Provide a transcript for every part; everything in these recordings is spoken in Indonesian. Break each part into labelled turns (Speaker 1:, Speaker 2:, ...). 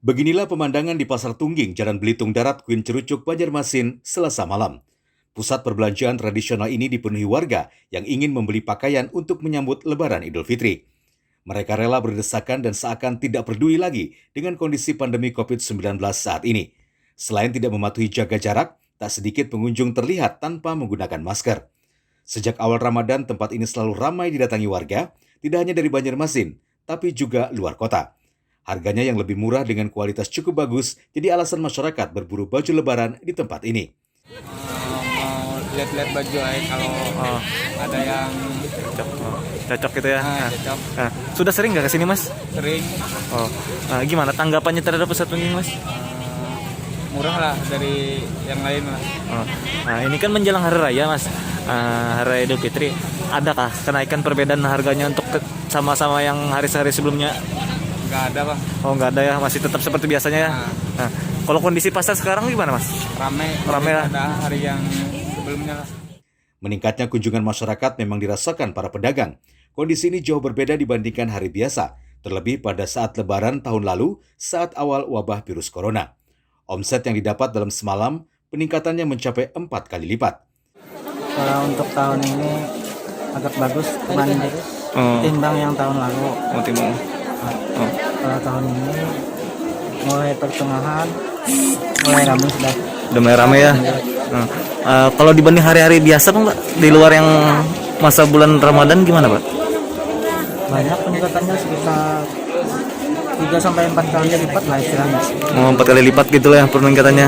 Speaker 1: Beginilah pemandangan di Pasar Tungging, Jalan Belitung Darat, Kuin Cerucuk, Banjarmasin, Selasa malam. Pusat perbelanjaan tradisional ini dipenuhi warga yang ingin membeli pakaian untuk menyambut Lebaran Idul Fitri. Mereka rela berdesakan dan seakan tidak peduli lagi dengan kondisi pandemi COVID-19 saat ini. Selain tidak mematuhi jaga jarak, tak sedikit pengunjung terlihat tanpa menggunakan masker. Sejak awal Ramadan, tempat ini selalu ramai didatangi warga, tidak hanya dari Banjarmasin, tapi juga luar kota. Harganya yang lebih murah dengan kualitas cukup bagus, jadi alasan masyarakat berburu baju lebaran di tempat ini.
Speaker 2: Mau lihat-lihat baju aja kalau ada yang
Speaker 3: Cocok gitu ya.
Speaker 2: cocok.
Speaker 3: Sudah sering nggak kesini mas?
Speaker 2: Sering
Speaker 3: Gimana tanggapannya terhadap Pusat Tungging mas?
Speaker 2: murah lah dari yang lain lah.
Speaker 3: Nah ini kan menjelang hari raya mas, hari raya Idul Fitri. Adakah kenaikan perbedaan harganya untuk sama-sama yang hari-hari sebelumnya?
Speaker 2: Nggak ada bang,
Speaker 3: Oh nggak ada ya, masih tetap seperti biasanya ya. Nah, kalau kondisi pasar sekarang gimana mas?
Speaker 2: rame
Speaker 3: lah.
Speaker 2: ada hari yang sebelumnya lah.
Speaker 1: Meningkatnya kunjungan masyarakat memang dirasakan para pedagang. Kondisi ini jauh berbeda dibandingkan hari biasa, terlebih pada saat Lebaran tahun lalu saat awal wabah virus corona. Omset yang didapat dalam semalam, peningkatannya mencapai 4 kali lipat.
Speaker 4: Kalau untuk tahun ini agak bagus timbang yang tahun lalu. Kalau tahun ini mulai pertengahan mulai ramai sudah.
Speaker 3: Udah mulai rame ya. Kalau dibanding hari-hari biasa pak, di luar yang masa bulan Ramadan gimana pak?
Speaker 4: Banyak peningkatannya sekitar 3-4 kali lipat lah istilahnya.
Speaker 3: 4 kali lipat gitu lah ya peningkatannya.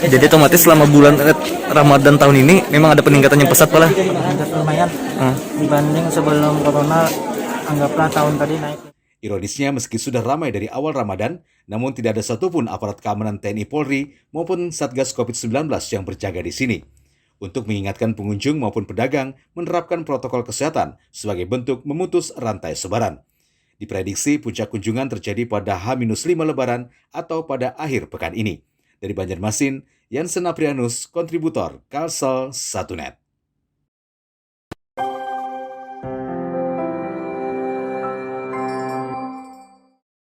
Speaker 3: Jadi otomatis selama bulan Ramadan tahun ini memang ada peningkatan yang pesat pak lah.
Speaker 4: Meningkat lumayan dibanding sebelum corona, anggaplah tahun tadi naik.
Speaker 1: Ironisnya, meski sudah ramai dari awal Ramadan, namun tidak ada satupun aparat keamanan TNI Polri maupun Satgas COVID-19 yang berjaga di sini. Untuk mengingatkan pengunjung maupun pedagang menerapkan protokol kesehatan sebagai bentuk memutus rantai sebaran. Diprediksi puncak kunjungan terjadi pada H-5 Lebaran atau pada akhir pekan ini. Dari Banjarmasin, Yansen Aprianus, kontributor Kalsel 1net.